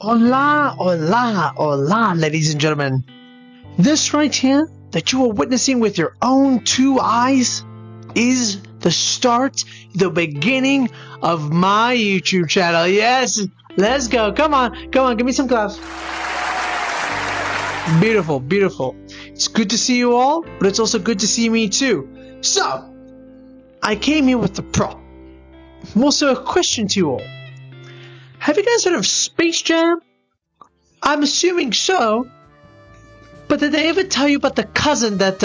Hola, hola, hola, ladies and gentlemen. This right here that you are witnessing with your own two eyes is the start, the beginning of my YouTube channel. Yes, let's go. Come on, give me some claps. Beautiful, beautiful. It's good to see you all, but it's also good to see me too. So, I came here with the prop. Also, a question to you all. Have you guys heard of Space Jam? I'm assuming so. But did they ever tell you about the cousin that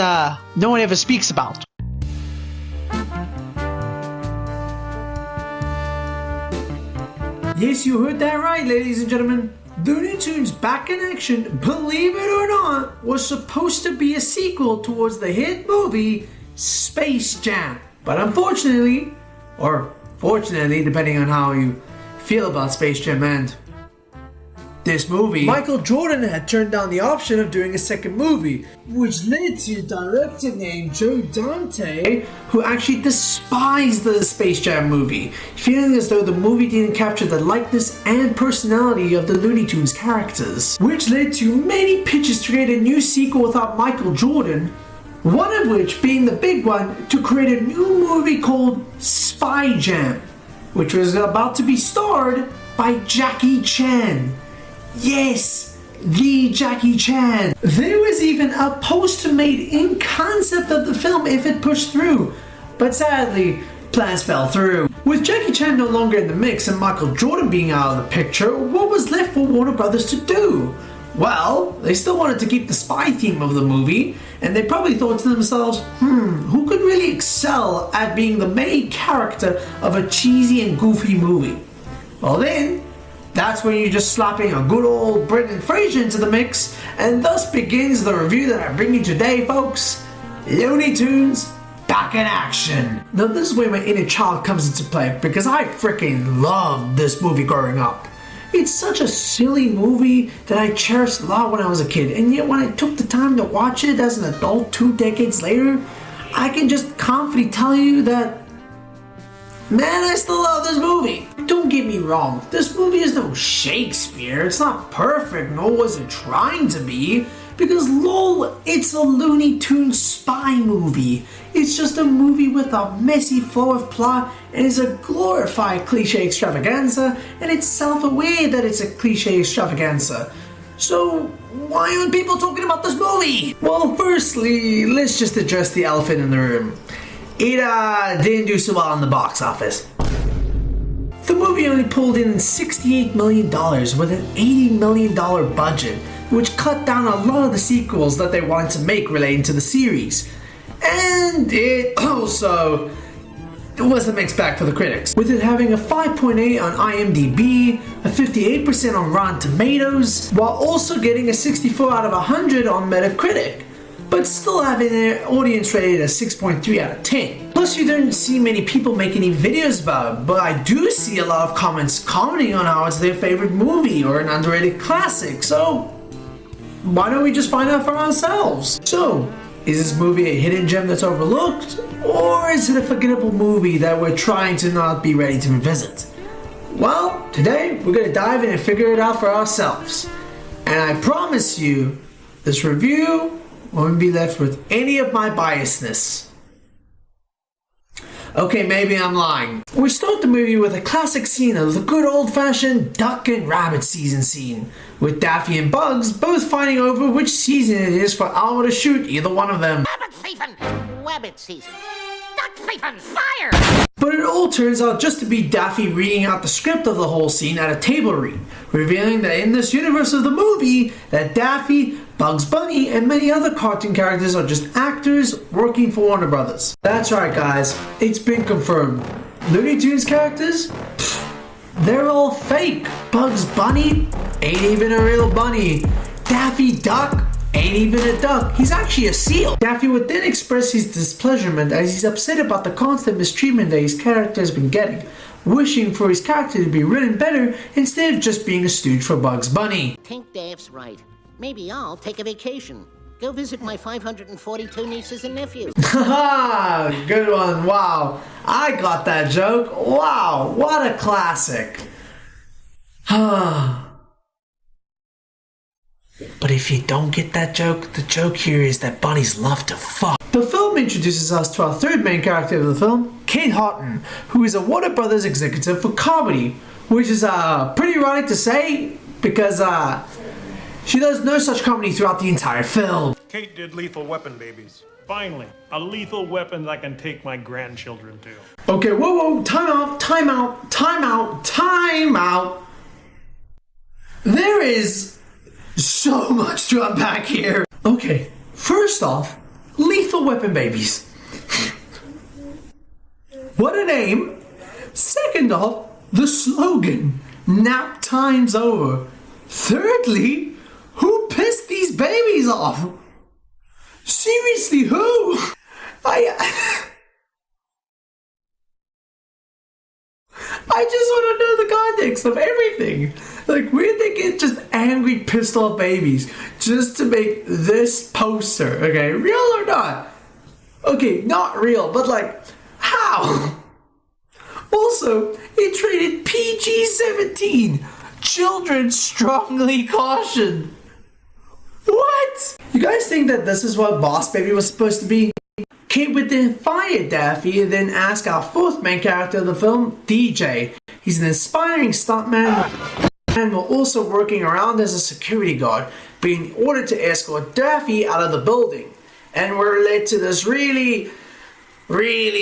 no one ever speaks about? Yes, you heard that right, ladies and gentlemen. Looney Tunes Back in Action, believe it or not, was supposed to be a sequel towards the hit movie Space Jam. But unfortunately, or fortunately, depending on how you feel about Space Jam and this movie, Michael Jordan had turned down the option of doing a second movie, which led to a director named Joe Dante, who actually despised the Space Jam movie, feeling as though the movie didn't capture the likeness and personality of the Looney Tunes characters, which led to many pitches to create a new sequel without Michael Jordan, one of which being the big one to create a new movie called Spy Jam, which was about to be starred by Jackie Chan. Yes, the Jackie Chan. There was even a poster made in concept of the film if it pushed through, but sadly, plans fell through. With Jackie Chan no longer in the mix and Michael Jordan being out of the picture, what was left for Warner Brothers to do? Well, they still wanted to keep the spy theme of the movie, and they probably thought to themselves, who could really excel at being the main character of a cheesy and goofy movie? Well then, that's when you're just slapping a good old Brendan Fraser into the mix, and thus begins the review that I bring you today, folks. Looney Tunes Back in Action. Now this is where my inner child comes into play, because I freaking loved this movie growing up. It's such a silly movie that I cherished a lot when I was a kid, and yet when I took the time to watch it as an adult 2 decades later, I can just confidently tell you that, man, I still love this movie. Don't get me wrong, this movie is no Shakespeare, it's not perfect, nor was it trying to be, because lol, it's a Looney Tunes spy movie. It's just a movie with a messy flow of plot, and is a glorified cliche extravaganza, and it's self-aware that it's a cliche extravaganza. So, why aren't people talking about this movie? Well, firstly, let's just address the elephant in the room. It didn't do so well in the box office. The movie only pulled in $68 million with an $80 million budget, which cut down a lot of the sequels that they wanted to make relating to the series. And it also was a mixed bag for the critics, with it having a 5.8 on IMDb, a 58% on Rotten Tomatoes, while also getting a 64 out of 100 on Metacritic, but still having an audience rated at 6.3 out of 10. Plus, you don't see many people make any videos about it, but I do see a lot of comments commenting on how it's their favorite movie or an underrated classic, so why don't we just find out for ourselves? So, is this movie a hidden gem that's overlooked, or is it a forgettable movie that we're trying to not be ready to revisit? Well, today we're gonna dive in and figure it out for ourselves. And I promise you, this review won't be left with any of my biasness. Okay, maybe I'm lying. We start the movie with a classic scene of the good old-fashioned duck and rabbit season scene, with Daffy and Bugs both fighting over which season it is for Alma to shoot either one of them. Rabbit season! Wabbit season! Duck season! Fire! But it all turns out just to be Daffy reading out the script of the whole scene at a table read, revealing that in this universe of the movie, that Daffy, Bugs Bunny, and many other cartoon characters are just actors working for Warner Brothers. That's right, guys. It's been confirmed. Looney Tunes characters? Pfft, they're all fake. Bugs Bunny ain't even a real bunny. Daffy Duck ain't even a duck. He's actually a seal. Daffy would then express his displeasurement as he's upset about the constant mistreatment that his character has been getting, wishing for his character to be written better instead of just being a stooge for Bugs Bunny. Think Dave's right. Maybe I'll take a vacation. Go visit my 542 nieces and nephews. Haha, good one. Wow. I got that joke. Wow, what a classic. if you don't get that joke, the joke here is that bunnies love to fuck. The film introduces us to our third main character of the film, Kate Houghton, who is a Warner Brothers executive for comedy, which is pretty ironic to say because she does no such comedy throughout the entire film. Kate did Lethal Weapon, babies. Finally, a lethal weapon that I can take my grandchildren to. Okay, whoa, time out. There is so much to unpack here. Okay, first off, Lethal Weapon babies. What a name. Second off, the slogan, nap time's over. Thirdly, who pissed these babies off? Seriously, who? I just want to know the context of everything. Like, where'd they get just angry, pissed off babies just to make this poster? Okay, real or not? Okay, not real, but like, how? Also, it's rated PG-17. Children strongly cautioned. What? You guys think that this is what Boss Baby was supposed to be? Kate would then fire Daffy and then ask our fourth main character of the film, DJ. He's an inspiring stuntman and we're also working around as a security guard, being ordered to escort Daffy out of the building. And we're led to this really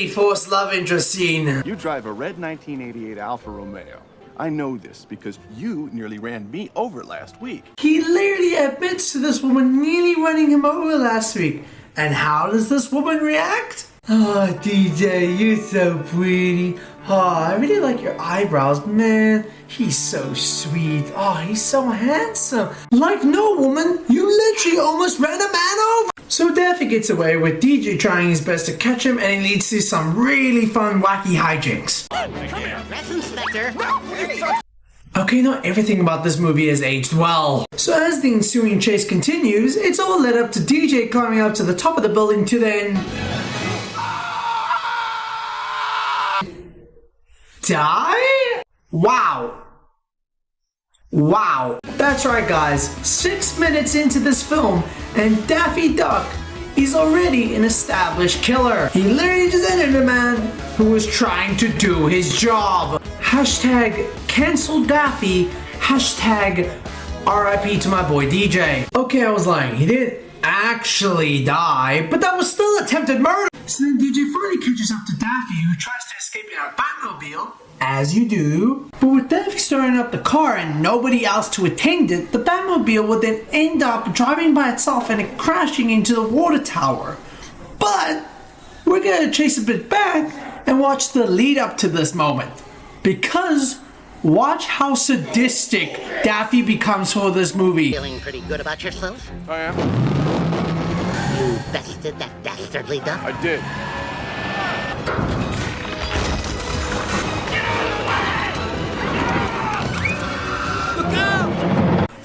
forced love interest scene. You drive a red 1988 Alfa Romeo. I know this because you nearly ran me over last week. He literally admits to this woman nearly running him over last week. And how does this woman react? Oh, DJ, you're so pretty. Oh, I really like your eyebrows, man. He's so sweet. Oh, he's so handsome. Like no woman, you literally almost ran a man over. So Daffy gets away with DJ trying his best to catch him, and it leads to some really fun, wacky hijinks. That's Inspector. Okay, not everything about this movie has aged well. So as the ensuing chase continues, it's all led up to DJ climbing up to the top of the building to then die? Wow. That's right, guys. 6 minutes into this film, and Daffy Duck is already an established killer. He literally just ended a man who was trying to do his job. Hashtag cancel Daffy. Hashtag RIP to my boy DJ. Okay, I was lying. He didn't actually die, but that was still attempted murder. So then DJ finally catches up to Daffy, who tries to escape in a Batmobile, as you do. But with Daffy starting up the car and nobody else to attend it, the Batmobile would then end up driving by itself and it crashing into the water tower. But we're gonna chase a bit back and watch the lead up to this moment. Because watch how sadistic Daffy becomes for this movie. Feeling pretty good about yourself? I am. You bested that dastardly duck? I did.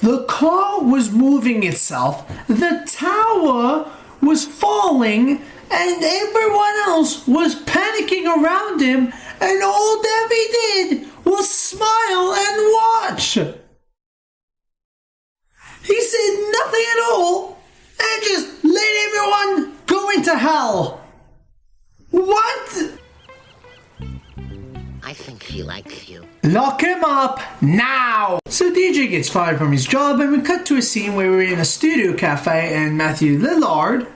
The car was moving itself, the tower was falling, and everyone else was panicking around him, and all Daffy did was smile and watch. He said nothing at all, and just let everyone go into hell. What? I think she likes you. Lock him up now! So DJ gets fired from his job, and we cut to a scene where we're in a studio cafe and Matthew Lillard?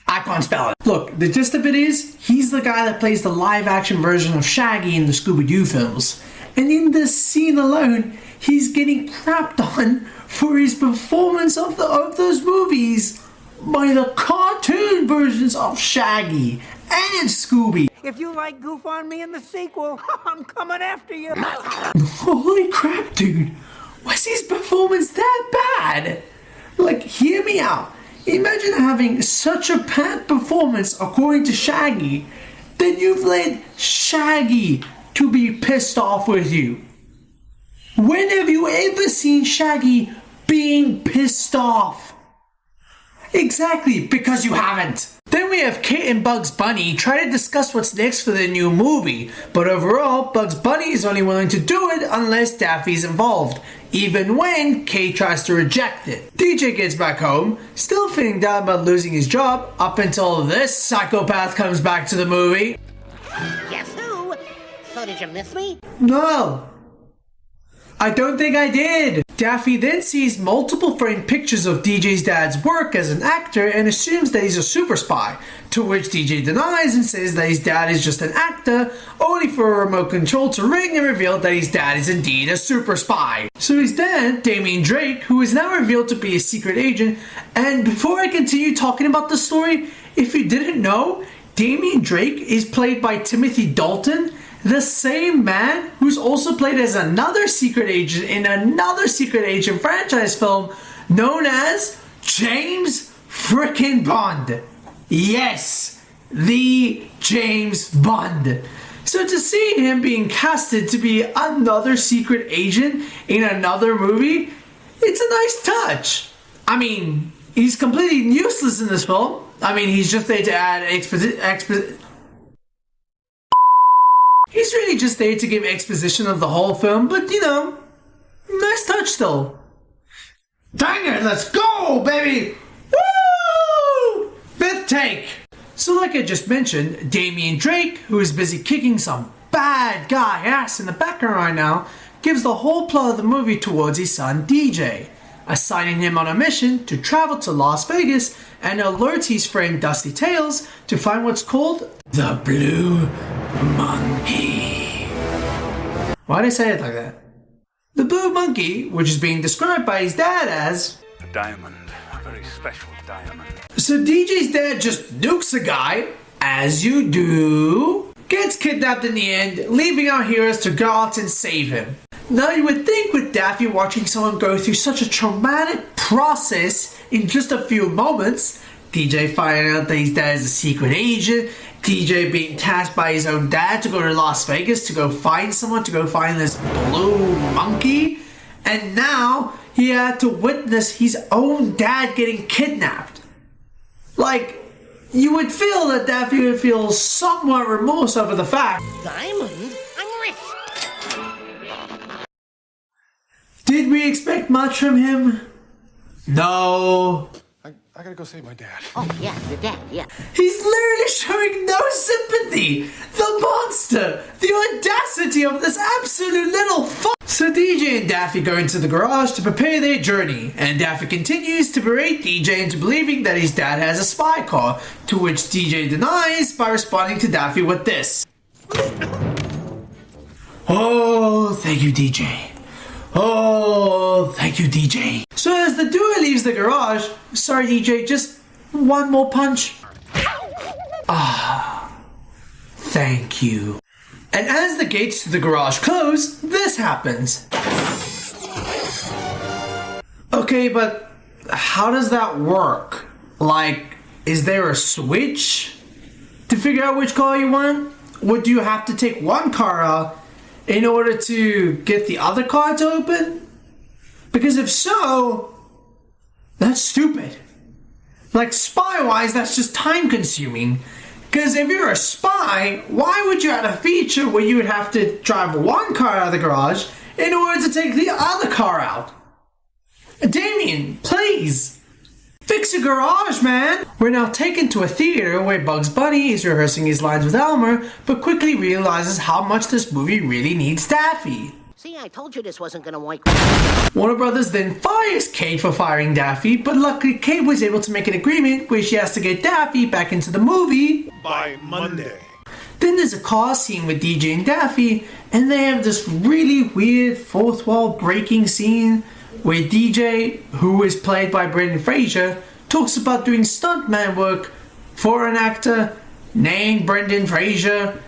I can't spell it. Look, the gist of it is, he's the guy that plays the live action version of Shaggy in the Scooby-Doo films. And in this scene alone, he's getting crapped on for his performance of those movies by the cartoon versions of Shaggy and Scooby. If you like Goof on Me in the sequel, I'm coming after you. Holy crap, dude. Was his performance that bad? Like, hear me out. Imagine having such a bad performance according to Shaggy, then you've led Shaggy to be pissed off with you. When have you ever seen Shaggy being pissed off? Exactly, because you haven't. Then Then we have Kate and Bugs Bunny try to discuss what's next for the new movie, but overall, Bugs Bunny is only willing to do it unless Daffy's involved, even when Kate tries to reject it. DJ gets back home, still feeling down about losing his job, up until this psychopath comes back to the movie. Guess who? So did you miss me? No. I don't think I did. Daffy then sees multiple framed pictures of DJ's dad's work as an actor and assumes that he's a super spy, to which DJ denies and says that his dad is just an actor, only for a remote control to ring and reveal that his dad is indeed a super spy. So his dad, Damian Drake, who is now revealed to be a secret agent, and before I continue talking about the story, if you didn't know, Damian Drake is played by Timothy Dalton, the same man who's also played as another secret agent in another secret agent franchise film known as James frickin' Bond. Yes, the James Bond. So to see him being casted to be another secret agent in another movie, it's a nice touch. I mean, he's completely useless in this film. I mean, he's just there to add He's really just there to give exposition of the whole film, but you know, nice touch still. Dang it, let's go, baby! Woo! Fifth take. So like I just mentioned, Damian Drake, who is busy kicking some bad guy ass in the background right now, gives the whole plot of the movie towards his son DJ, assigning him on a mission to travel to Las Vegas and alert his friend Dusty Tails to find what's called the Blue Monkey. Why'd I say it like that? The Blue Monkey, which is being described by his dad as a diamond, a very special diamond. So DJ's dad just nukes a guy, as you do, gets kidnapped in the end, leaving our heroes to go out and save him. Now you would think with Daffy watching someone go through such a traumatic process in just a few moments, DJ finding out that his dad is a secret agent, DJ being tasked by his own dad to go to Las Vegas to go find someone, to go find this blue monkey, and now he had to witness his own dad getting kidnapped. Like, you would feel that Daffy would feel somewhat remorse over the fact. Diamond? I'm rich. Did we expect much from him? No. I gotta go save my dad. Oh, yeah, your dad, yeah. He's literally showing no sympathy. The monster. The audacity of this absolute little fuck. So DJ and Daffy go into the garage to prepare their journey, and Daffy continues to berate DJ into believing that his dad has a spy car, to which DJ denies by responding to Daffy with this. Oh, thank you, DJ. Oh, thank you, DJ. So as the duo leaves the garage, sorry, DJ, just one more punch. Ah, thank you. And as the gates to the garage close, this happens. Okay, but how does that work? Like, is there a switch to figure out which car you want? Or do you have to take one car out in order to get the other car to open? Because if so, that's stupid. Like, spy-wise, that's just time-consuming. Because if you're a spy, why would you add a feature where you would have to drive one car out of the garage in order to take the other car out? Damien, please! Fix a garage, man! We're now taken to a theater where Bugs Bunny is rehearsing his lines with Elmer, but quickly realizes how much this movie really needs Daffy. See, I told you this wasn't gonna work. Warner Brothers then fires Kate for firing Daffy, but luckily Kate was able to make an agreement where she has to get Daffy back into the movie By Monday. Then there's a car scene with DJ and Daffy, and they have this really weird fourth wall breaking scene where DJ, who is played by Brendan Fraser, talks about doing stuntman work for an actor named Brendan Fraser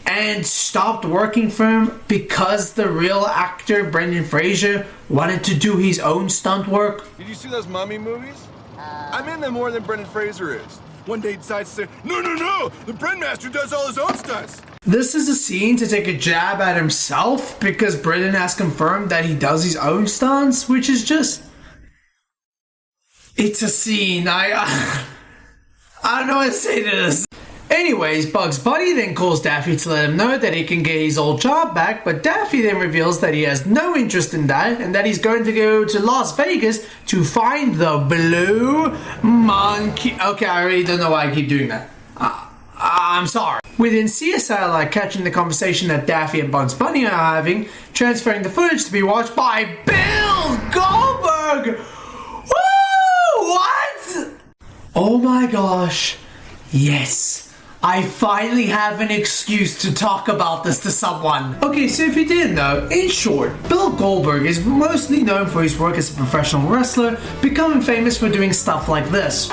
and stopped working for him because the real actor Brendan Fraser wanted to do his own stunt work. Did you see those mummy movies? I'm in them more than Brendan Fraser is. One day he decides to say, no, the Brenmaster does all his own stunts. This is a scene to take a jab at himself because Brendan has confirmed that he does his own stunts, which is just... It's a scene. I don't know what to say to this. Anyways, Bugs Bunny then calls Daffy to let him know that he can get his old job back, but Daffy then reveals that he has no interest in that and that he's going to go to Las Vegas to find the blue monkey. Okay, I really don't know why I keep doing that. I'm sorry. We then see a satellite catching the conversation that Daffy and Bugs Bunny are having, transferring the footage to be watched by Bill Goldberg! Woo! What? Oh my gosh. Yes. I finally have an excuse to talk about this to someone. Okay, so if you didn't know, in short, Bill Goldberg is mostly known for his work as a professional wrestler, becoming famous for doing stuff like this.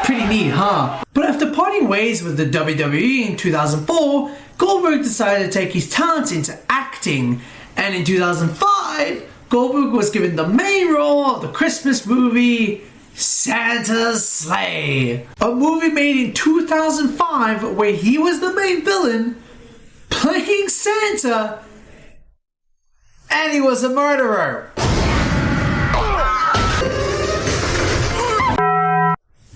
Pretty neat, huh? But after parting ways with the WWE in 2004, Goldberg decided to take his talents into acting, and in 2005, Goldberg was given the main role of the Christmas movie Santa's Sleigh, a movie made in 2005 where he was the main villain, playing Santa, and he was a murderer.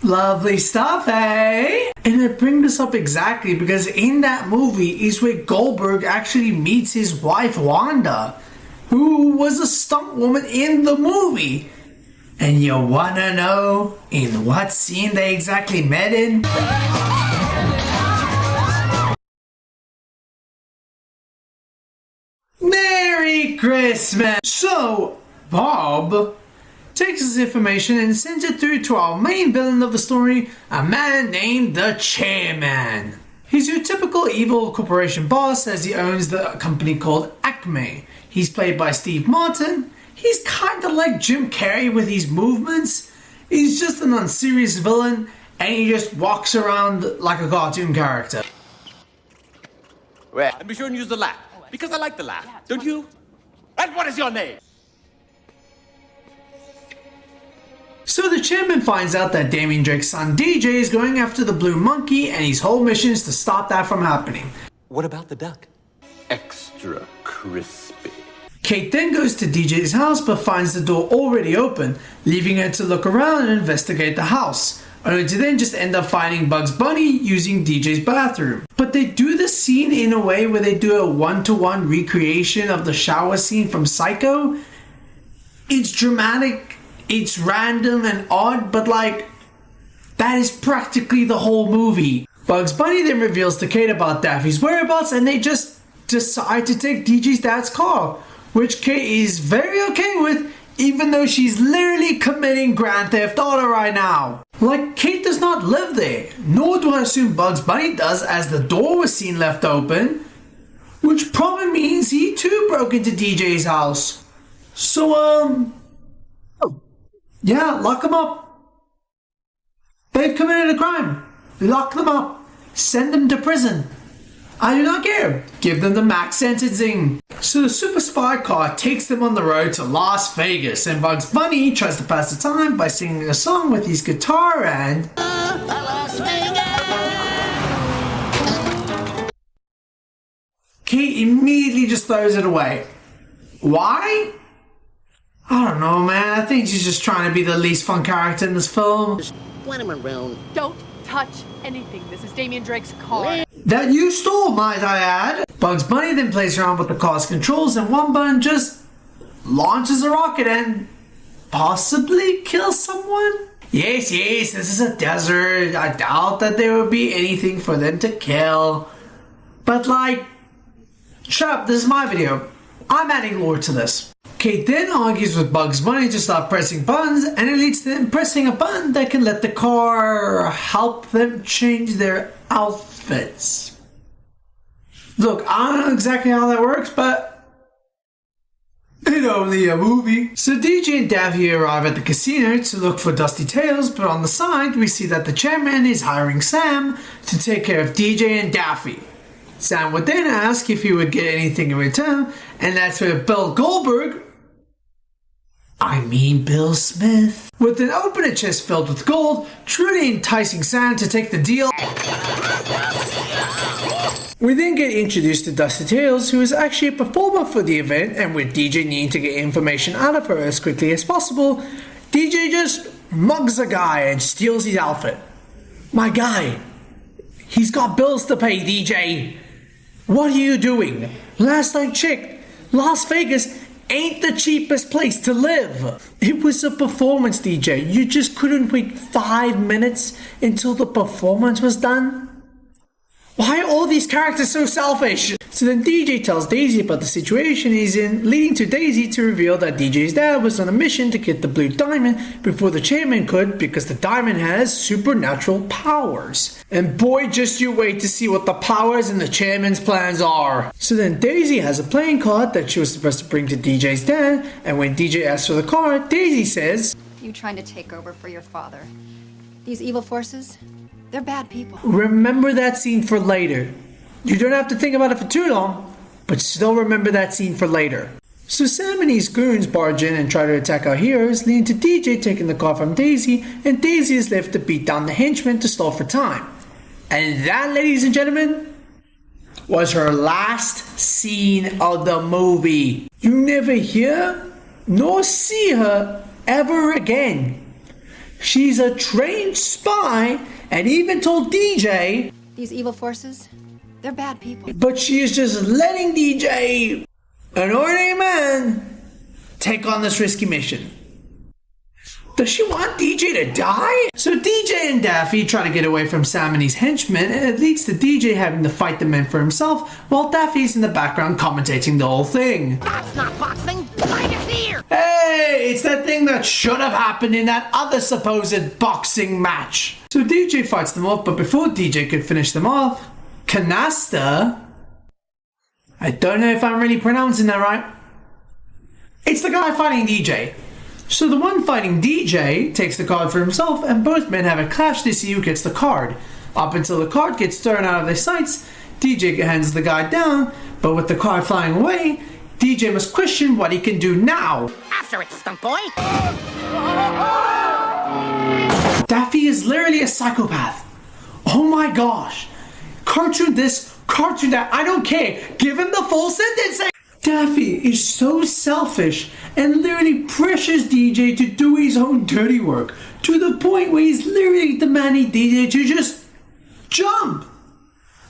Lovely stuff, eh? And it brings this up exactly because in that movie is where Goldberg actually meets his wife Wanda, who was a stunt woman in the movie. And you wanna know in what scene they exactly met in? Merry Christmas! So, Bob takes this information and sends it through to our main villain of the story, a man named the Chairman. He's your typical evil corporation boss as he owns the company called Acme. He's played by Steve Martin. He's kinda like Jim Carrey with his movements. He's just an unserious villain and he just walks around like a cartoon character. Well, and be sure and use the laugh, because I like the laugh, don't you? And what is your name? So the chairman finds out that Damien Drake's son DJ is going after the blue monkey and his whole mission is to stop that from happening. What about the duck? Extra crispy. Kate then goes to DJ's house but finds the door already open, leaving her to look around and investigate the house, only to then just end up finding Bugs Bunny using DJ's bathroom. But they do the scene in a way where they do a one-to-one recreation of the shower scene from Psycho. It's dramatic, it's random and odd, but like, that is practically the whole movie. Bugs Bunny then reveals to Kate about Daffy's whereabouts and they just decide to take DJ's dad's car, which Kate is very okay with, even though she's literally committing Grand Theft Auto right now. Like, Kate does not live there, nor do I assume Bugs Bunny does, as the door was seen left open, which probably means he too broke into DJ's house. So, yeah, lock him up. They've committed a crime. Lock them up. Send them to prison. I do not care. Give them the max sentencing. So the super spy car takes them on the road to Las Vegas, and Bugs Bunny tries to pass the time by singing a song with his guitar and Las Vegas! Kate immediately just throws it away. Why? I don't know, man. I think she's just trying to be the least fun character in this film. Just let him around. Don't touch anything. This is Damien Drake's car. That you stole, might I add. Bugs Bunny then plays around with the car's controls and one button just launches a rocket and possibly kills someone? Yes, this is a desert. I doubt that there would be anything for them to kill. But like, shut up, this is my video. I'm adding lore to this. Kate then argues with Bugs Bunny to stop pressing buttons, and it leads to them pressing a button that can let the car help them change their outfits. Look, I don't know exactly how that works, but it's only a movie. So DJ and Daffy arrive at the casino to look for Dusty Tails, but on the side we see that the chairman is hiring Sam to take care of DJ and Daffy. Sam would then ask if he would get anything in return, and that's where Bill Smith, would then open a chest filled with gold, truly enticing Sam to take the deal. We then get introduced to Dusty Tails, who is actually a performer for the event, and with DJ needing to get information out of her as quickly as possible, DJ just mugs a guy and steals his outfit. My guy, he's got bills to pay, DJ. What are you doing? Last I checked, Las Vegas ain't the cheapest place to live. It was a performance, DJ. You just couldn't wait 5 minutes until the performance was done? Why are all these characters so selfish? So then DJ tells Daisy about the situation he's in, leading to Daisy to reveal that DJ's dad was on a mission to get the blue diamond before the chairman could, because the diamond has supernatural powers. And boy, just you wait to see what the powers and the chairman's plans are. So then Daisy has a playing card that she was supposed to bring to DJ's dad, and when DJ asks for the card, Daisy says, You trying to take over for your father. These evil forces, they're bad people. remember that scene for later. You don't have to think about it for too long, but still remember that scene for later. So Sam and his goons barge in and try to attack our heroes, leading to DJ taking the car from Daisy, and Daisy is left to beat down the henchmen to stall for time. And that, ladies and gentlemen, was her last scene of the movie. You never hear nor see her ever again. She's a trained spy and even told DJ, These evil forces, they're bad people. but she is just letting DJ, an ordinary man, take on this risky mission. Does she want DJ to die? So DJ and Daffy try to get away from Sam and his henchmen, and it leads to DJ having to fight the men for himself, while Daffy's in the background commentating the whole thing. That's not boxing. Mine is here. Hey, it's that thing that should have happened in that other supposed boxing match. So DJ fights them off, but before DJ could finish them off, Canasta, I don't know if I'm really pronouncing that right. It's the guy fighting DJ. So the one fighting DJ takes the card for himself, and both men have a clash to see who gets the card. Up until the card gets thrown out of their sights, DJ hands the guy down, but with the card flying away, DJ must question what he can do now. After it, stunt boy. Daffy is literally a psychopath. Oh my gosh. Cartoon this, cartoon that, I don't care. Give him the full sentence. Daffy is so selfish and literally pressures DJ to do his own dirty work, to the point where he's literally demanding DJ to just jump.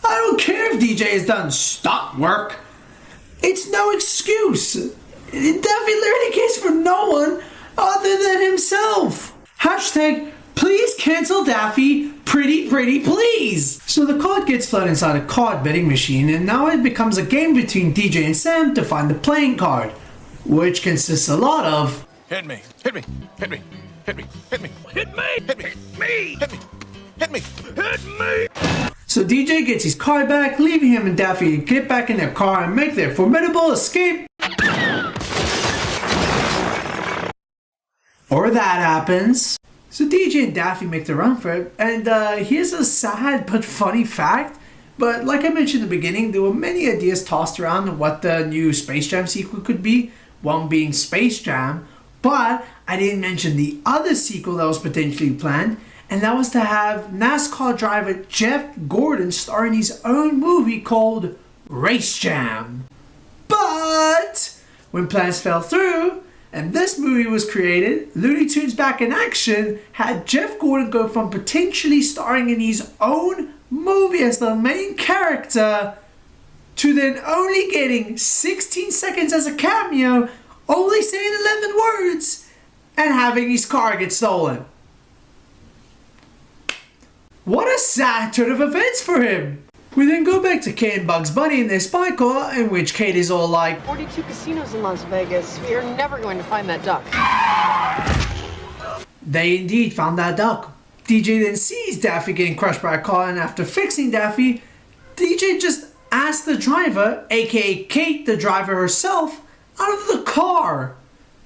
I don't care if DJ has done stunt work. It's no excuse. Daffy literally cares for no one other than himself. Hashtag please cancel Daffy, pretty please. So the card gets flown inside a card betting machine, and now it becomes a game between DJ and Sam to find the playing card, which consists a lot of Hit me. Hit me. Hit me. Hit me. Hit me. Hit me. Hit me. Hit me. Hit me. Hit me. So DJ gets his car back, leaving him and Daffy to get back in their car and make their formidable escape. Or that happens. So DJ and Daffy make the run for it, and here's a sad but funny fact. But like I mentioned in the beginning, there were many ideas tossed around on what the new Space Jam sequel could be, one being Space Jam, but I didn't mention the other sequel that was potentially planned, and that was to have NASCAR driver Jeff Gordon star in his own movie called Race Jam. But when plans fell through, and this movie was created, Looney Tunes Back in Action had Jeff Gordon go from potentially starring in his own movie as the main character to then only getting 16 seconds as a cameo, only saying 11 words, and having his car get stolen. What a sad turn of events for him. We then go back to Kate and Bugs Bunny in their spy car, in which Kate is all like, 42 casinos in Las Vegas. We are never going to find that duck. They indeed found that duck. DJ then sees Daffy getting crushed by a car, and after fixing Daffy, DJ just asks the driver, aka Kate, the driver herself, out of the car.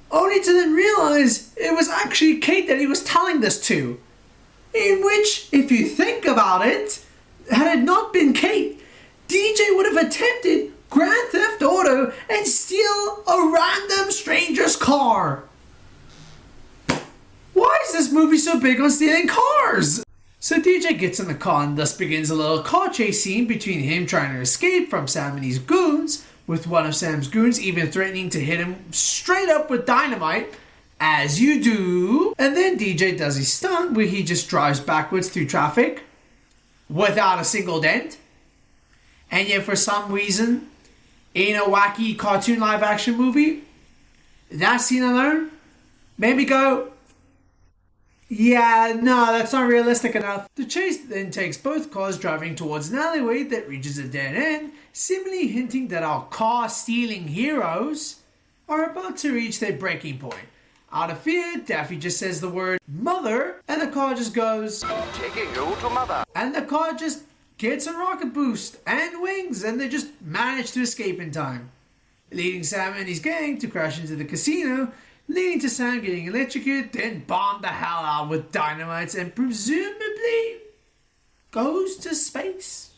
Only to then realize it was actually Kate that he was telling this to. In which, if you think about it, had it not been Kate, DJ would have attempted Grand Theft Auto and steal a random stranger's car. Why is this movie so big on stealing cars? So DJ gets in the car and thus begins a little car chase scene between him trying to escape from Sam and his goons, with one of Sam's goons even threatening to hit him straight up with dynamite, as you do. And then DJ does his stunt where he just drives backwards through traffic without a single dent. And yet for some reason, in a wacky cartoon live action movie, that scene alone made me go, yeah, no, that's not realistic enough. The chase then takes both cars driving towards an alleyway that reaches a dead end, seemingly hinting that our car-stealing heroes are about to reach their breaking point. Out of fear, Daffy just says the word mother, and the car just goes, Taking you to mother. and the car just gets a rocket boost and wings, and they just manage to escape in time, leading Sam and his gang to crash into the casino, leading to Sam getting electrocuted, then bombed the hell out with dynamites, and presumably goes to space.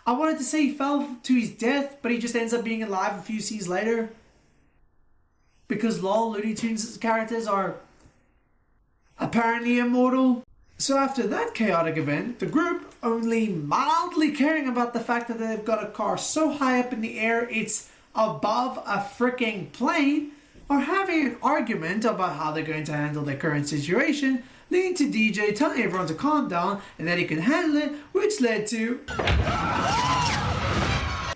I wanted to say he fell to his death, but he just ends up being alive a few scenes later. Because lol, Looney Tunes characters are apparently immortal. So after that chaotic event, the group, only mildly caring about the fact that they've got a car so high up in the air it's above a freaking plane, are having an argument about how they're going to handle their current situation, leading to DJ telling everyone to calm down and that he can handle it, which led to...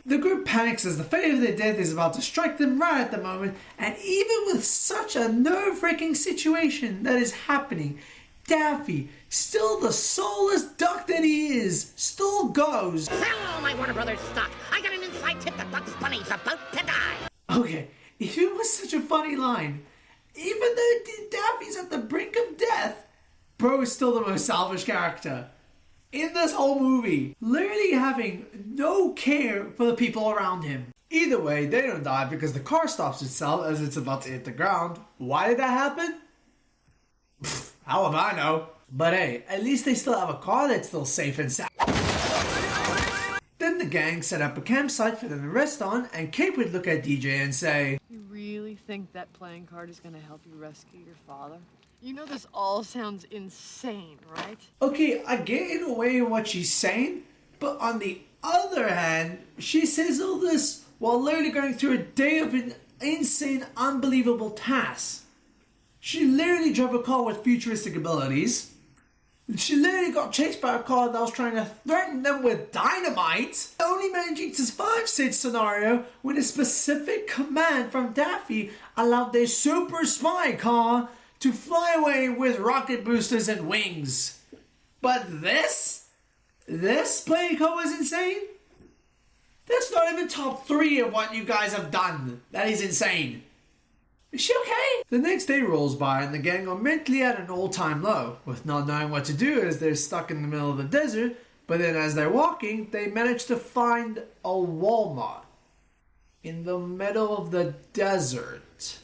The group panics as the fate of their death is about to strike them right at the moment, and even with such a nerve-wracking situation that is happening, Daffy, still the soulless duck that he is, still goes, Hello, my Warner Brothers stock. I got an inside tip that Bugs Bunny's about to die. okay, it was such a funny line. Even though Daffy's at the brink of death, bro is still the most salvaged character in this whole movie, literally having no care for the people around him. Either way, they don't die because the car stops itself as it's about to hit the ground. Why did that happen? How would I know? But hey, at least they still have a car that's still safe and sound. Then the gang set up a campsite for them to rest on, and Kate would look at DJ and say, You really think that playing card is gonna help you rescue your father? You know this all sounds insane, right? okay, I get in a way what she's saying, but on the other hand, she says all this while literally going through a day of an insane, unbelievable task. She literally drove a car with futuristic abilities. She literally got chased by a car that was trying to threaten them with dynamite, only managing to survive said scenario when a specific command from Daffy allowed their super spy car to fly away with rocket boosters and wings. But this playing car was insane? That's not even top 3 of what you guys have done. That is insane. Is she okay? The next day rolls by and the gang are mentally at an all-time low, with not knowing what to do as they're stuck in the middle of the desert, but then as they're walking, they manage to find a Walmart in the middle of the desert.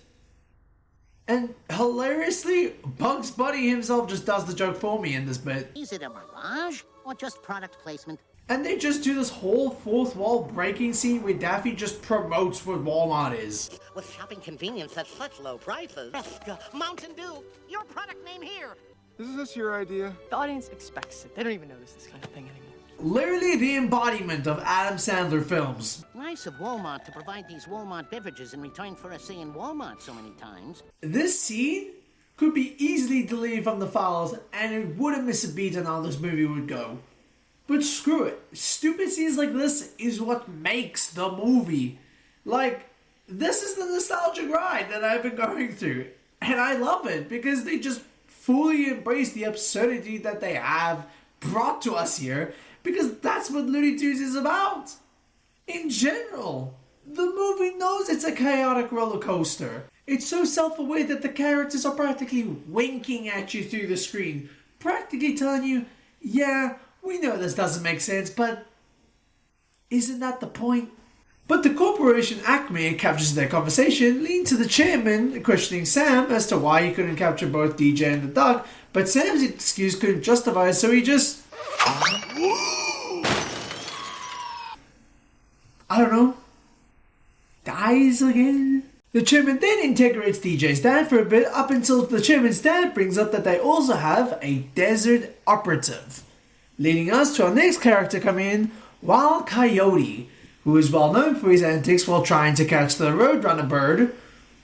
And hilariously, Bugs Bunny himself just does the joke for me in this bit. Is it a mirage or just product placement? And they just do this whole fourth wall breaking scene where Daffy just promotes what Walmart is. With shopping convenience at such low prices. Fresca, Mountain Dew, your product name here. Is this your idea? The audience expects it. They don't even notice this kind of thing anymore. Literally the embodiment of Adam Sandler films. Nice of Walmart to provide these Walmart beverages in return for us saying Walmart so many times. This scene could be easily deleted from the files and it wouldn't miss a beat on how this movie would go. But screw it. Stupid scenes like this is what makes the movie. Like, this is the nostalgic ride that I've been going through. And I love it because they just fully embrace the absurdity that they have brought to us here. Because that's what Looney Tunes is about. In general, the movie knows it's a chaotic roller coaster. It's so self-aware that the characters are practically winking at you through the screen. Practically telling you, yeah, we know this doesn't make sense, but isn't that the point? But the corporation Acme captures their conversation, leading to the chairman questioning Sam as to why he couldn't capture both DJ and the duck, but Sam's excuse couldn't justify it, so he just... I don't know, dies again? The chairman then integrates DJ's dad for a bit up until the chairman's dad brings up that they also have a desert operative. Leading us to our next character coming in, Wild Coyote, who is well known for his antics while trying to catch the Roadrunner bird,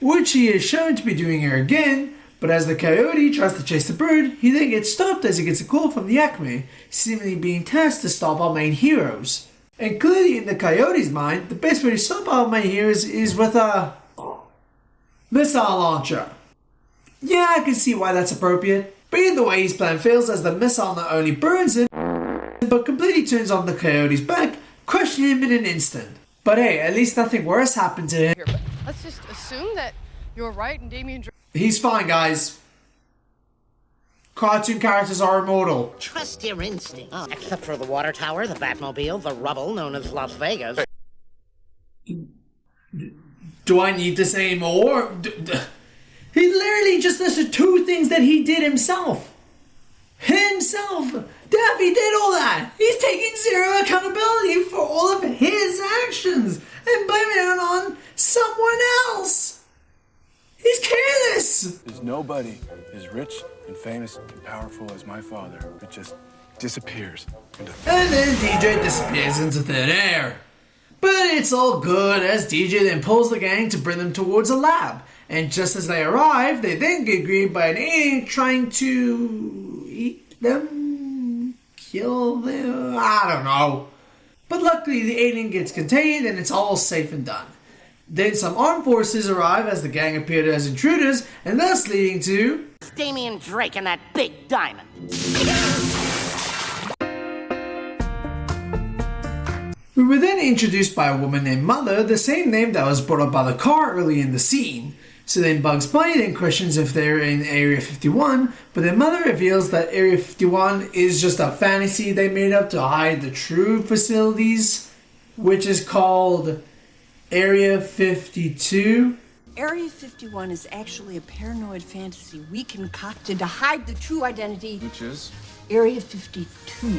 which he is shown to be doing here again, but as the coyote tries to chase the bird, he then gets stopped as he gets a call from the Acme, seemingly being tasked to stop our main heroes. And clearly in the coyote's mind, the best way to stop our main heroes is with a missile launcher. Yeah, I can see why that's appropriate. But either way, his plan fails as the missile not only burns him, but completely turns on the coyote's back, crushing him in an instant. But hey, at least nothing worse happened to him. Here, but let's just assume that you're right and Damien... He's fine, guys. Cartoon characters are immortal. Trust your instinct. Oh, except for the water tower, the Batmobile, the rubble known as Las Vegas. Do I need to say more? He literally just listed 2 things that he did himself. Himself! Daffy did all that! He's taking zero accountability for all of his actions and blaming it on someone else! He's careless! There's nobody as rich and famous and powerful as my father who just disappears into And then DJ disappears into thin air. But it's all good as DJ then pulls the gang to bring them towards a lab. And just as they arrive, they then get greeted by an alien trying to eat them, kill them, I don't know. But luckily the alien gets contained and it's all safe and done. Then some armed forces arrive as the gang appeared as intruders, and thus leading to Damian Drake and that big diamond. We were then introduced by a woman named Mother, the same name that was brought up by the car early in the scene. So then Bugs Bunny then questions if they're in Area 51, but then Mother reveals that Area 51 is just a fantasy they made up to hide the true facilities, which is called Area 52. Area 51 is actually a paranoid fantasy we concocted to hide the true identity. which is Area 52.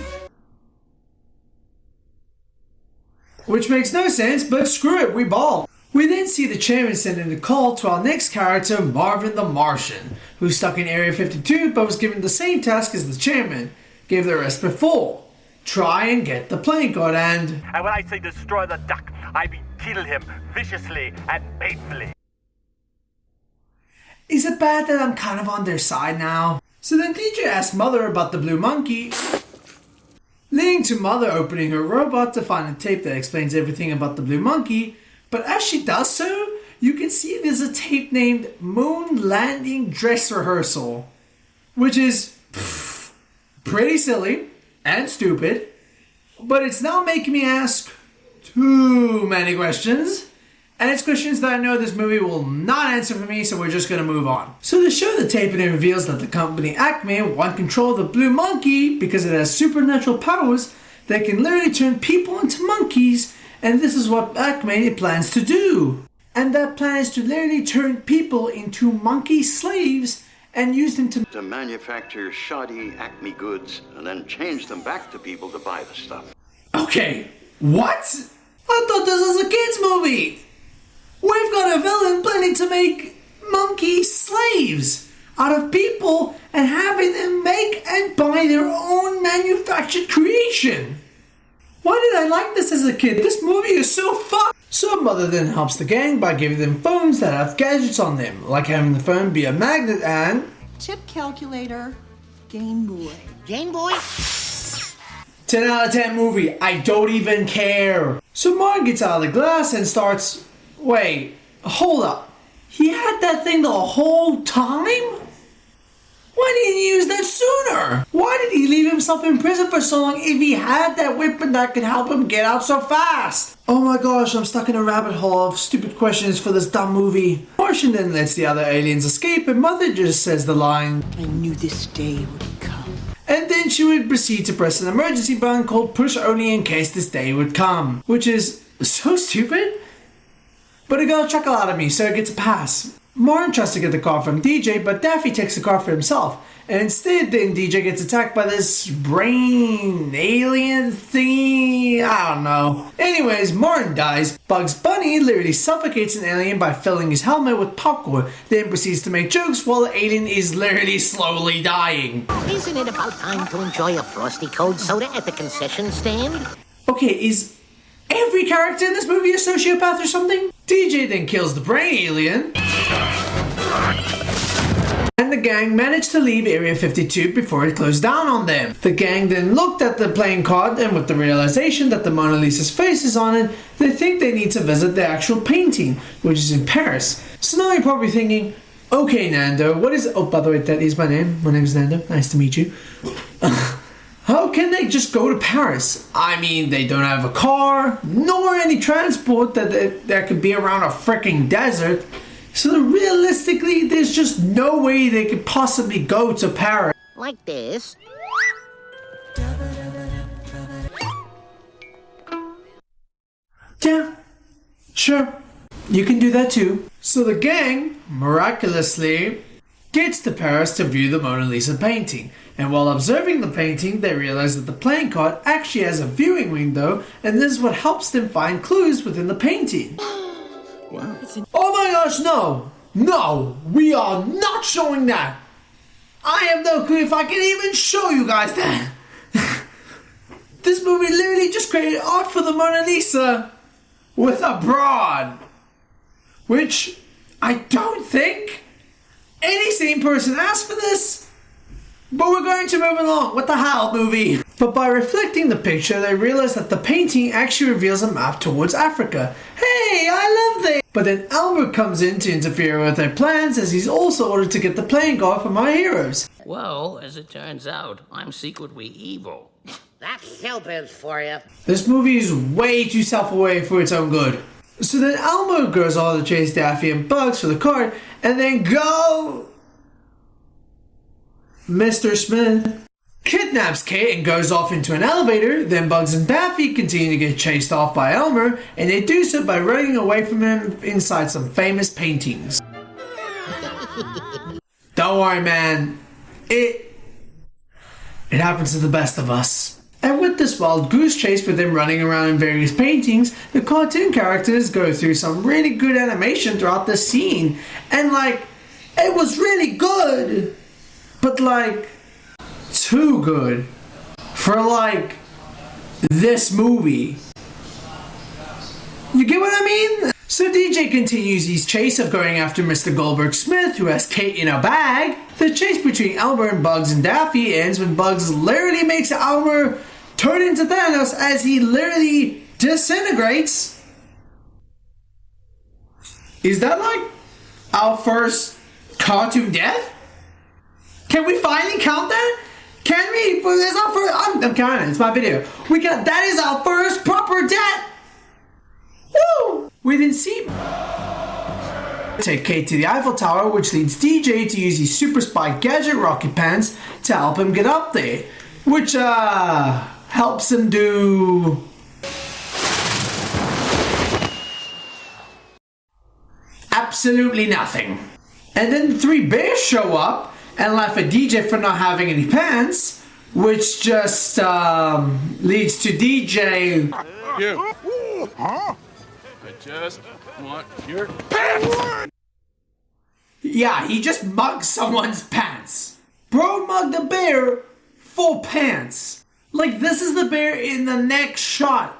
Which makes no sense, but screw it, we ball. We then see the chairman sending a call to our next character, Marvin the Martian, who's stuck in Area 52 but was given the same task as the chairman gave the rest before. Try and get the playing card and when I say destroy the duck, I mean kill him viciously and painfully. is it bad that I'm kind of on their side now? So then DJ asks Mother about the blue monkey, leading to Mother opening her robot to find a tape that explains everything about the blue monkey. But as she does so, you can see there's a tape named Moon Landing Dress Rehearsal, which is pretty silly and stupid, but it's now making me ask too many questions. And it's questions that I know this movie will not answer for me, so we're just gonna move on. So to show the tape, it reveals that the company Acme want control of the blue monkey because it has supernatural powers that can literally turn people into monkeys, and this is what Acme plans to do. And that plan is to literally turn people into monkey slaves and use them to manufacture shoddy Acme goods and then change them back to people to buy the stuff. Okay, what? I thought this was a kids movie. We've got a villain planning to make monkey slaves out of people and having them make and buy their own manufactured creation. Why did I like this as a kid? This movie is so fucked. So Mother then helps the gang by giving them phones that have gadgets on them, like having the phone be a magnet and Chip calculator, Game Boy. Game Boy? 10 out of 10 movie. I don't even care. So Martin gets out of the glass and starts... Wait, hold up. He had that thing the whole time? Why didn't he use that sooner? Why did he leave himself in prison for so long if he had that weapon that could help him get out so fast? Oh my gosh, I'm stuck in a rabbit hole of stupid questions for this dumb movie. Martian then lets the other aliens escape and Mother just says the line, I knew this day would come. and then she would proceed to press an emergency button called push only in case this day would come. Which is so stupid. But it got a chuckle out of me, so it gets a pass. Martin tries to get the car from DJ, but Daffy takes the car for himself. And instead, then DJ gets attacked by this brain alien thingy. I don't know. Anyways, Martin dies. Bugs Bunny literally suffocates an alien by filling his helmet with popcorn, then proceeds to make jokes while the alien is literally slowly dying. Isn't it about time to enjoy a Frosty Cold soda at the concession stand? Okay, is every character in this movie a sociopath or something? DJ then kills the brain alien. and the gang managed to leave Area 52 before it closed down on them. The gang then looked at the playing card, and with the realization that the Mona Lisa's face is on it, they think they need to visit the actual painting, which is in Paris. So now you're probably thinking, okay Nando, what is... Oh, by the way, that is my name. My name is Nando. Nice to meet you. How can they just go to Paris? I mean, they don't have a car, nor any transport that could be around a freaking desert. So realistically, there's just no way they could possibly go to Paris. Like this. Yeah, sure. You can do that too. So the gang, miraculously, gets to Paris to view the Mona Lisa painting. And while observing the painting, they realize that the playing card actually has a viewing window, and this is what helps them find clues within the painting. Wow. Oh my gosh, no! No! We are not showing that! I have no clue if I can even show you guys that! This movie literally just created art for the Mona Lisa with a broad, which I don't think any sane person asked for this. But we're going to move along. What the hell, movie? But by reflecting the picture, they realize that the painting actually reveals a map towards Africa. Hey, I love that! But then Elmer comes in to interfere with their plans, as he's also ordered to get the playing card from our heroes. Well, as it turns out, I'm secretly evil. That's Hillbills for you. This movie is way too self-aware for its own good. So then Elmo goes on to chase Daffy and Bugs for the card, and then go... Mr. Smith kidnaps Kate and goes off into an elevator. Then Bugs and Daffy continue to get chased off by Elmer, and they do so by running away from him inside some famous paintings. Don't worry, man. It happens to the best of us. And with this wild goose chase with them running around in various paintings, the cartoon characters go through some really good animation throughout the scene. And it was really good. But too good for this movie. You get what I mean? So DJ continues his chase of going after Mr. Goldberg Smith, who has Kate in a bag. The chase between Elmer and Bugs and Daffy ends when Bugs literally makes Elmer turn into Thanos as he literally disintegrates. Is that our first cartoon death? Can we finally count that? Can we? That's our first. I'm counting. It's my video. That is our first proper death. Woo! We then see take Kate to the Eiffel Tower, which leads DJ to use his super spy gadget rocket pants to help him get up there, which helps him do absolutely nothing. And then the three bears show up and laugh at DJ for not having any pants, which just leads to DJ. You. Huh? I just want your pants! Yeah, he just mugged someone's pants. Bro mugged a bear for pants. This is the bear in the next shot.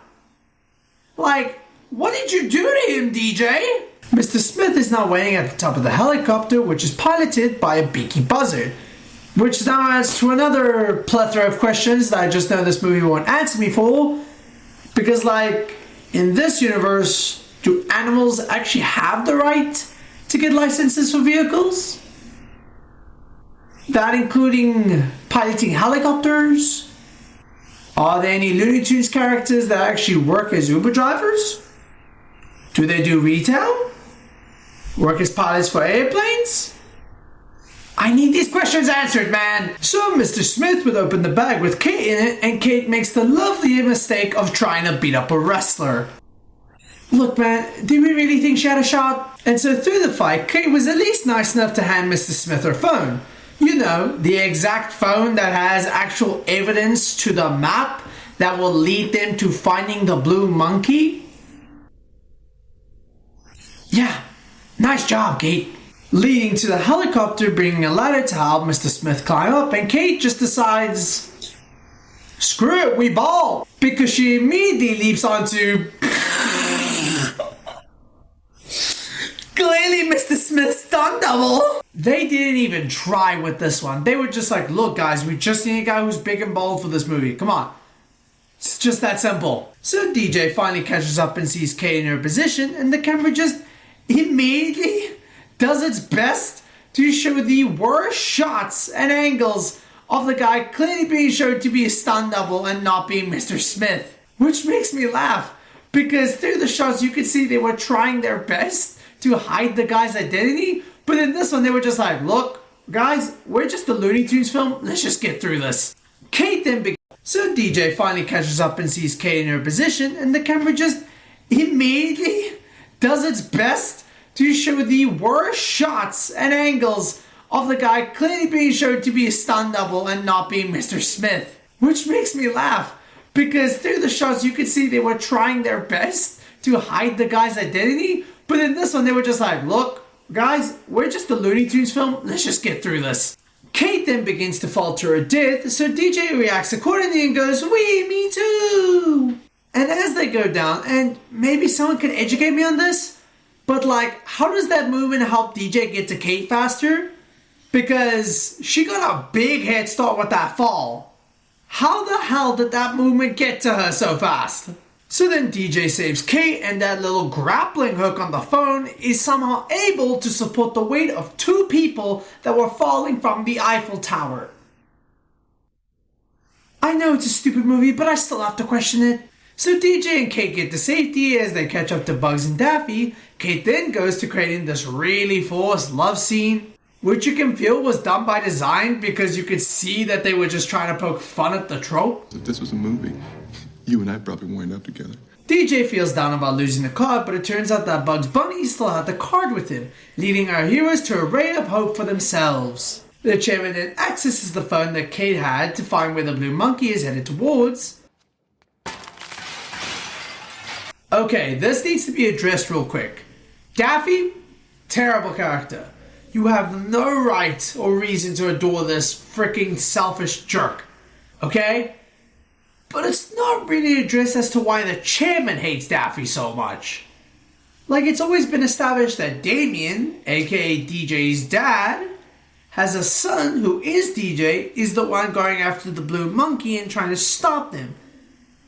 What did you do to him, DJ? Mr. Smith is now waiting at the top of the helicopter, which is piloted by a beaky buzzard. Which now adds to another plethora of questions that I just know this movie won't answer me for. Because, in this universe, do animals actually have the right to get licenses for vehicles? That including piloting helicopters? Are there any Looney Tunes characters that actually work as Uber drivers? Do they do retail? Work as pilots for airplanes? I need these questions answered, man! So Mr. Smith would open the bag with Kate in it, and Kate makes the lovely mistake of trying to beat up a wrestler. Look, man, did we really think she had a shot? And so through the fight, Kate was at least nice enough to hand Mr. Smith her phone. You know, the exact phone that has actual evidence to the map that will lead them to finding the blue monkey. Yeah. Nice job, Kate. Leading to the helicopter, bringing a ladder to help Mr. Smith climb up, and Kate just decides, screw it, we ball! Because she immediately leaps onto... Clearly Mr. Smith's stunt double? They didn't even try with this one. They were just like, look guys, we just need a guy who's big and bold for this movie. Come on. It's just that simple. So DJ finally catches up and sees Kate in her position, and the camera just immediately does its best to show the worst shots and angles of the guy clearly being shown to be a stunt double and not being Mr. Smith. Which makes me laugh, because through the shots you could see they were trying their best to hide the guy's identity, but in this one they were just like, look guys, we're just a Looney Tunes film, let's just get through this. Kate then begins. So DJ finally catches up and sees Kate in her position, and the camera just immediately does its best to show the worst shots and angles of the guy clearly being shown to be a stunt double and not being Mr. Smith. Which makes me laugh, because through the shots you could see they were trying their best to hide the guy's identity, but in this one they were just like, look guys, we're just a Looney Tunes film, let's just get through this. Kate then begins to fall to her death, so DJ reacts accordingly and goes, "Wee, me too!" And as they go down, and maybe someone can educate me on this, but like, how does that movement help DJ get to Kate faster? Because she got a big head start with that fall. How the hell did that movement get to her so fast? So then DJ saves Kate, and that little grappling hook on the phone is somehow able to support the weight of 2 people that were falling from the Eiffel Tower. I know it's a stupid movie, but I still have to question it. So DJ and Kate get to safety as they catch up to Bugs and Daffy. Kate then goes to creating this really forced love scene, which you can feel was done by design because you could see that they were just trying to poke fun at the trope. If this was a movie, you and I probably wind up together. DJ feels down about losing the card, but it turns out that Bugs Bunny still had the card with him, leading our heroes to a ray of hope for themselves. The chairman then accesses the phone that Kate had to find where the blue monkey is headed towards. Okay, this needs to be addressed real quick. Daffy, terrible character. You have no right or reason to adore this freaking selfish jerk. Okay? But it's not really addressed as to why the chairman hates Daffy so much. Like, it's always been established that Damien, aka DJ's dad, has a son who is DJ, is the one going after the blue monkey and trying to stop them.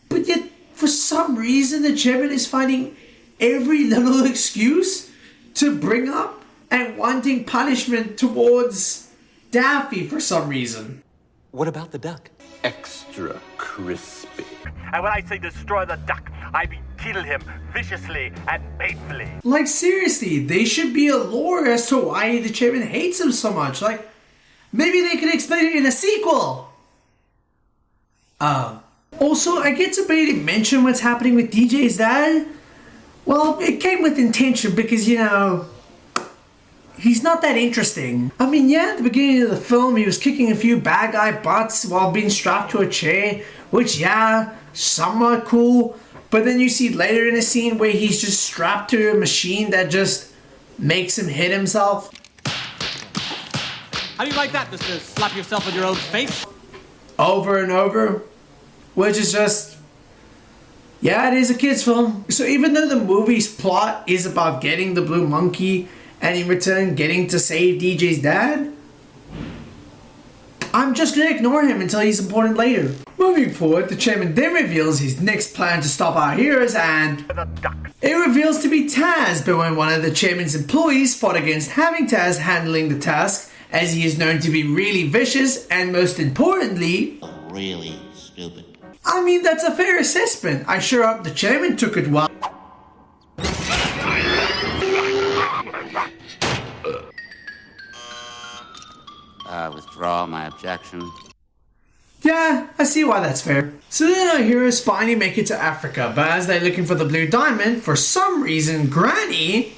But yet, for some reason, the chairman is finding every little excuse to bring up and wanting punishment towards Daffy for some reason. What about the duck? Extra crispy. And when I say destroy the duck, I mean kill him viciously and painfully. Like, seriously, they should be a lore as to why the chairman hates him so much. Like, maybe they could explain it in a sequel. Also, I get to barely mention what's happening with DJ's dad. Well, it came with intention because, you know, he's not that interesting. I mean, yeah, at the beginning of the film, he was kicking a few bad guy butts while being strapped to a chair, which, yeah, somewhat cool. But then you see later in a scene where he's just strapped to a machine that just makes him hit himself. How do you like that, Mr. Slap yourself in your own face? Over and over. Which is just... yeah, it is a kid's film. So even though the movie's plot is about getting the blue monkey and in return getting to save DJ's dad, I'm just gonna ignore him until he's important later. Moving forward, the chairman then reveals his next plan to stop our heroes, and it reveals to be Taz, but when one of the chairman's employees fought against having Taz handling the task, as he is known to be really vicious and most importantly, really stupid. I mean, that's a fair assessment. I sure hope the chairman took it well. Withdraw my objection. Yeah, I see why that's fair. So then our heroes finally make it to Africa, but as they're looking for the blue diamond, for some reason, Granny,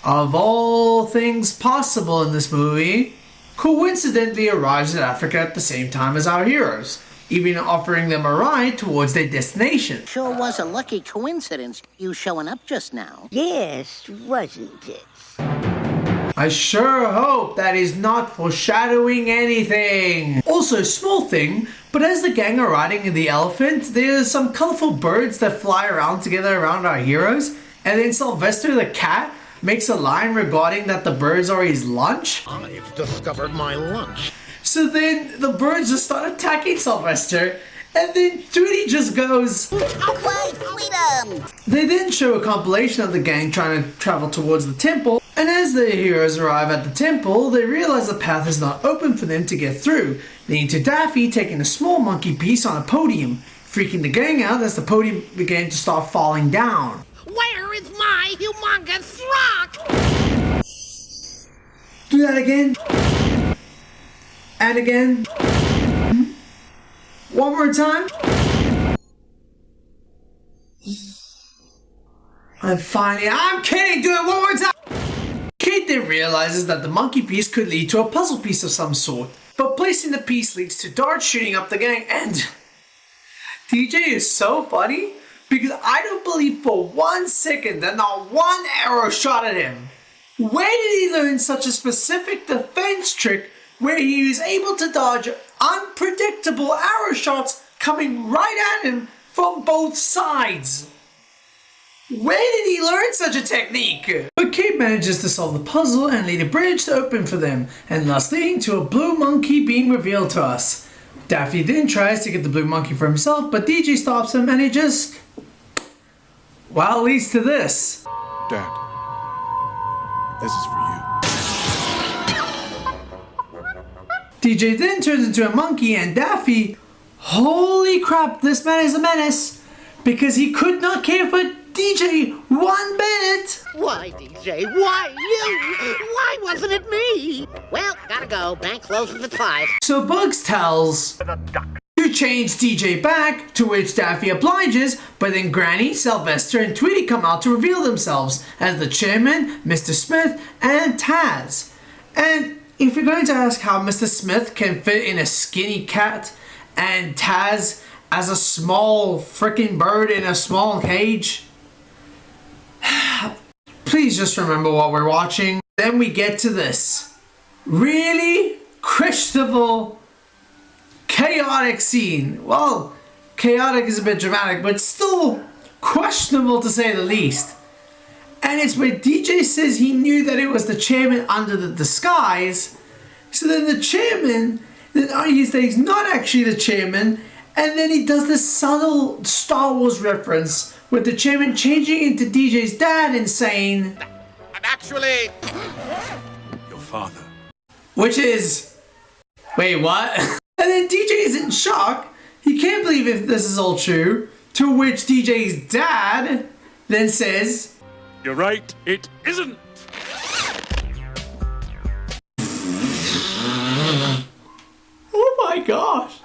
of all things possible in this movie, coincidentally arrives in Africa at the same time as our heroes, even offering them a ride towards their destination. Sure was a lucky coincidence, you showing up just now. Yes, wasn't it? I sure hope that is not foreshadowing anything. Also, small thing, but as the gang are riding in the elephant, there's some colorful birds that fly around together around our heroes, and then Sylvester the cat makes a line regarding that the birds are his lunch. I've discovered my lunch. So then the birds just start attacking Sylvester, and then Tweety just goes, Away, freedom! They then show a compilation of the gang trying to travel towards the temple, and as the heroes arrive at the temple, they realize the path is not open for them to get through, leading to Daffy taking a small monkey piece on a podium, freaking the gang out as the podium began to start falling down. Where is my humongous rock? Do that again. And again. One more time. And finally, I'm kidding, do it one more time. Kate then realizes that the monkey piece could lead to a puzzle piece of some sort, but placing the piece leads to Dart shooting up the gang, and DJ is so funny because I don't believe for 1 second that not one arrow shot at him. Where did he learn such a specific defense trick where he was able to dodge unpredictable arrow shots coming right at him from both sides? Where did he learn such a technique? But Kate manages to solve the puzzle and lead a bridge to open for them, and thus leading to a blue monkey being revealed to us. Daffy then tries to get the blue monkey for himself, but DJ stops him and he just, well, leads to this. Dad, this is for you. DJ then turns into a monkey, and Daffy, holy crap, this man is a menace, because he could not care for DJ 1 bit. Why, DJ? Why you? Why wasn't it me? Well, gotta go. Bank closes at 5. So Bugs tells to change DJ back, to which Daffy obliges, but then Granny, Sylvester, and Tweety come out to reveal themselves as the chairman, Mr. Smith, and Taz. And if you're going to ask how Mr. Smith can fit in a skinny cat and Taz as a small freaking bird in a small cage, please just remember what we're watching. Then we get to this really questionable, chaotic scene. Well, chaotic is a bit dramatic, but still questionable to say the least. And it's where DJ says he knew that it was the chairman under the disguise. So then the chairman then argues that he's not actually the chairman, and then he does this subtle Star Wars reference with the chairman changing into DJ's dad and saying, I'm actually your father. Which is, wait, what? And then DJ is in shock. He can't believe if this is all true. To which DJ's dad then says, You're right, it isn't. Oh my gosh.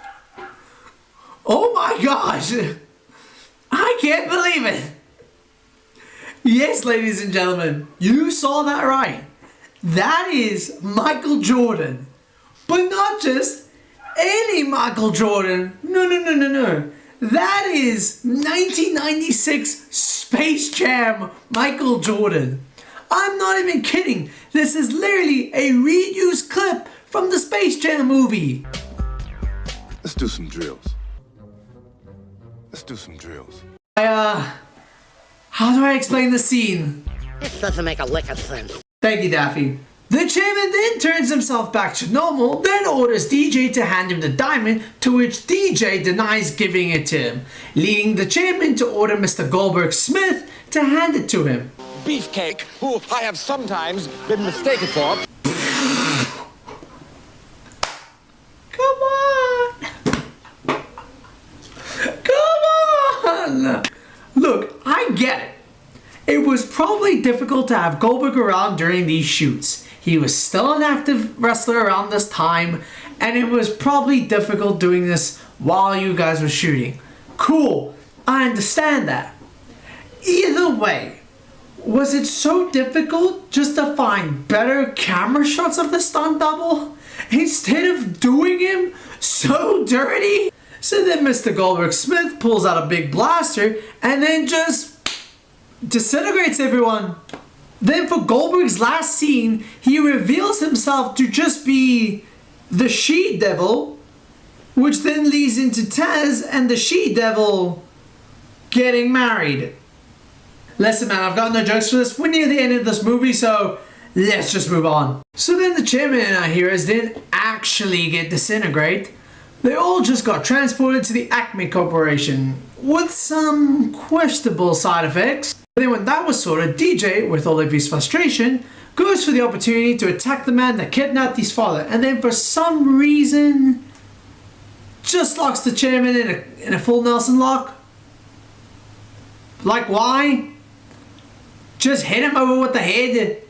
Oh my gosh. I can't believe it. Yes, ladies and gentlemen, you saw that right. That is Michael Jordan. But not just any Michael Jordan. No. That is 1996 Space Jam Michael Jordan. I'm not even kidding. This is literally a reused clip from the Space Jam movie. Let's do some drills. Let's do some drills. How do I explain the scene? This doesn't make a lick of sense. Thank you, Daffy. The chairman then turns himself back to normal, then orders DJ to hand him the diamond, to which DJ denies giving it to him, leading the chairman to order Mr. Goldberg Smith to hand it to him. Beefcake, who I have sometimes been mistaken for. Come on! Come on! Look, I get it. It was probably difficult to have Goldberg around during these shoots. He was still an active wrestler around this time, and it was probably difficult doing this while you guys were shooting. Cool, I understand that. Either way, was it so difficult just to find better camera shots of the stunt double instead of doing him so dirty? So then Mr. Goldberg Smith pulls out a big blaster and then just disintegrates everyone. Then for Goldberg's last scene, he reveals himself to just be the She-Devil, which then leads into Taz and the She-Devil getting married. Listen man, I've got no jokes for this. We're near the end of this movie, so let's just move on. So then the chairman and our heroes didn't actually get disintegrate. They all just got transported to the Acme Corporation with some questionable side effects. Then when that was sorted, DJ, with all of his frustration, goes for the opportunity to attack the man that kidnapped his father, and then for some reason just locks the chairman in a full Nelson lock. Like why? Just hit him over with the head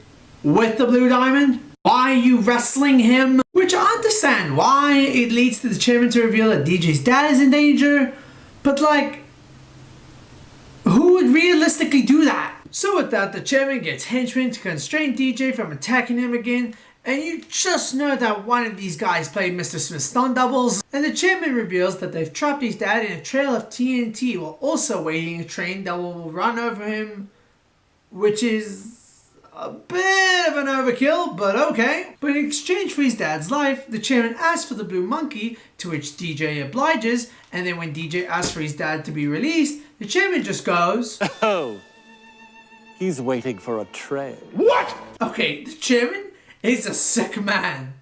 with the blue diamond? Why are you wrestling him? Which I understand why it leads to the chairman to reveal that DJ's dad is in danger, but like, who would realistically do that? So with that, the chairman gets henchmen to constrain DJ from attacking him again, and you just know that one of these guys played Mr. Smith's stunt doubles, and the chairman reveals that they've trapped his dad in a trail of TNT while also waiting a train that will run over him, which is a bit of an overkill, but okay. But in exchange for his dad's life, the chairman asks for the blue monkey, to which DJ obliges, and then when DJ asks for his dad to be released, the chairman just goes, "Oh, he's waiting for a train." What? Okay, the chairman is a sick man.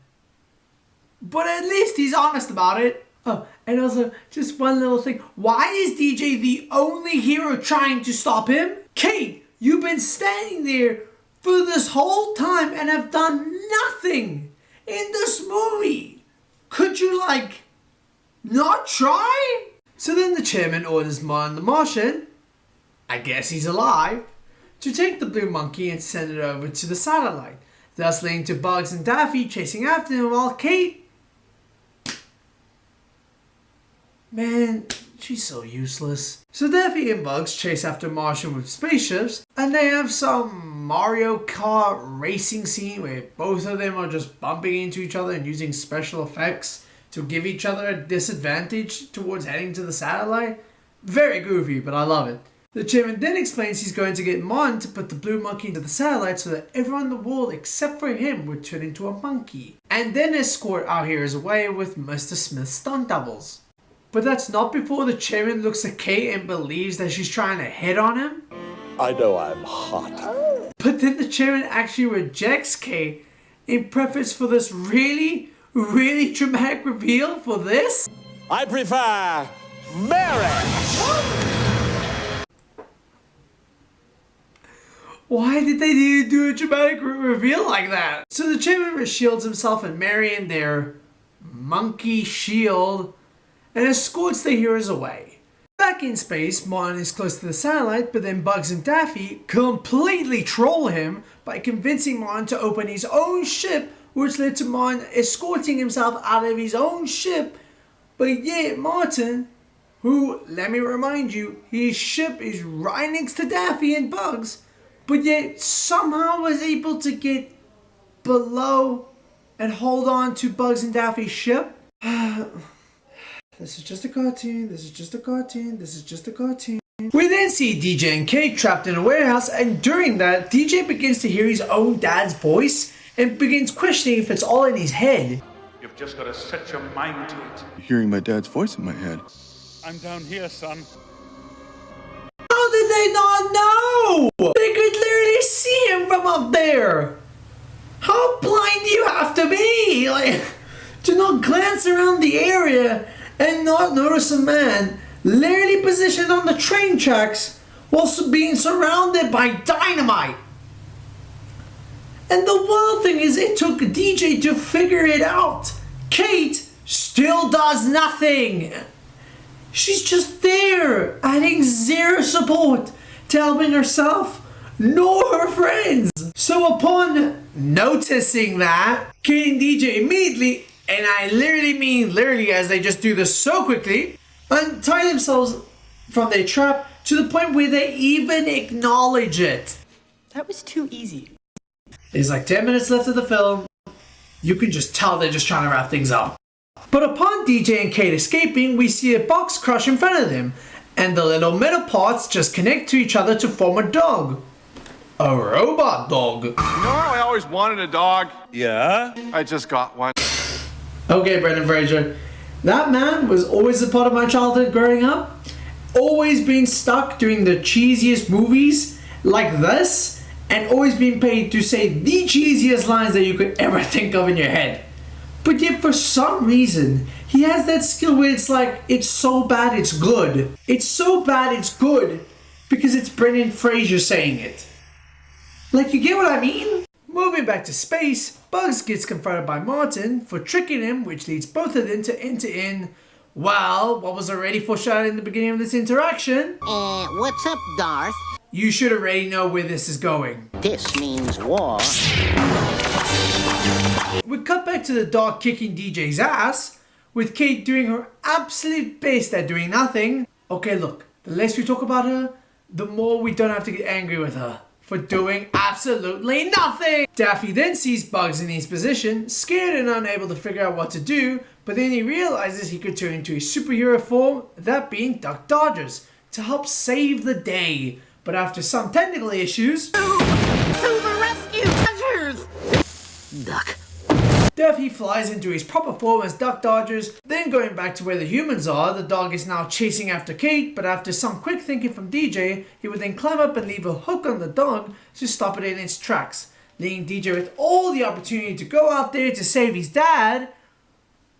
But at least he's honest about it. Oh, and also, just one little thing. Why is DJ the only hero trying to stop him? Kate, you've been standing there for this whole time and have done nothing in this movie. Could you, like, not try? So then the chairman orders Mon the Martian, I guess he's alive, to take the blue monkey and send it over to the satellite, thus leading to Bugs and Daffy chasing after him while Kate... Man, she's so useless. So Daffy and Bugs chase after Martian with spaceships, and they have some Mario Kart racing scene where both of them are just bumping into each other and using special effects to give each other a disadvantage towards heading to the satellite. Very goofy, but I love it. The chairman then explains he's going to get Mon to put the blue monkey into the satellite so that everyone in the world except for him would turn into a monkey, and then escort our heroes away with Mr. Smith's stunt doubles. But that's not before the chairman looks at Kate and believes that she's trying to hit on him. I know I'm hot. But then the chairman actually rejects Kate in preference for this really dramatic reveal for this. I prefer marriage. Why did they do a dramatic reveal like that? So the chairman shields himself and Marion their monkey shield and escorts the heroes away. Back in space, Mon is close to the satellite, but then Bugs and Daffy completely troll him by convincing Mon to open his own ship, which led to Mon escorting himself out of his own ship. But yet Martin, who, let me remind you, his ship is right next to Daffy and Bugs, but yet somehow was able to get below and hold on to Bugs and Daffy's ship. This is just a cartoon, this is just a cartoon, this is just a cartoon. We then see DJ and Kate trapped in a warehouse, and during that, DJ begins to hear his own dad's voice and begins questioning if it's all in his head. You've just got to set your mind to it. Hearing my dad's voice in my head. I'm down here, son. How did they not know? They could literally see him from up there. How blind do you have to be? Like, to not glance around the area and not notice a man literally positioned on the train tracks whilst being surrounded by dynamite. And the wild thing is, it took DJ to figure it out. Kate still does nothing. She's just there, adding zero support to helping herself nor her friends. So upon noticing that, Kate and DJ immediately, and I literally mean literally as they just do this so quickly, untie themselves from their trap to the point where they even acknowledge it. That was too easy. It's like 10 minutes left of the film. You can just tell they're just trying to wrap things up. But upon DJ and Kate escaping, we see a box crush in front of them, and the little metal parts just connect to each other to form a dog. A robot dog. You know how I always wanted a dog? Yeah? I just got one. Okay, Brendan Fraser. That man was always a part of my childhood growing up. Always being stuck doing the cheesiest movies like this and always being paid to say the cheesiest lines that you could ever think of in your head. But yet for some reason, he has that skill where it's like, it's so bad it's good. It's so bad it's good because it's Brendan Fraser saying it. Like, you get what I mean? Moving back to space, Bugs gets confronted by Martin for tricking him, which leads both of them to enter in, well, what was already foreshadowed in the beginning of this interaction. What's up, Darth? You should already know where this is going. This means war. We cut back to the dog kicking DJ's ass, with Kate doing her absolute best at doing nothing. Okay, look, the less we talk about her, the more we don't have to get angry with her for doing absolutely nothing. Daffy then sees Bugs in his position, scared and unable to figure out what to do, but then he realizes he could turn into a superhero form, that being Duck Dodgers, to help save the day. But after some technical issues... To the rescue, Dodgers! Duck. Daffy flies into his proper form as Duck Dodgers, then going back to where the humans are, the dog is now chasing after Kate, but after some quick thinking from DJ, he would then climb up and leave a hook on the dog to stop it in its tracks, leaving DJ with all the opportunity to go out there to save his dad,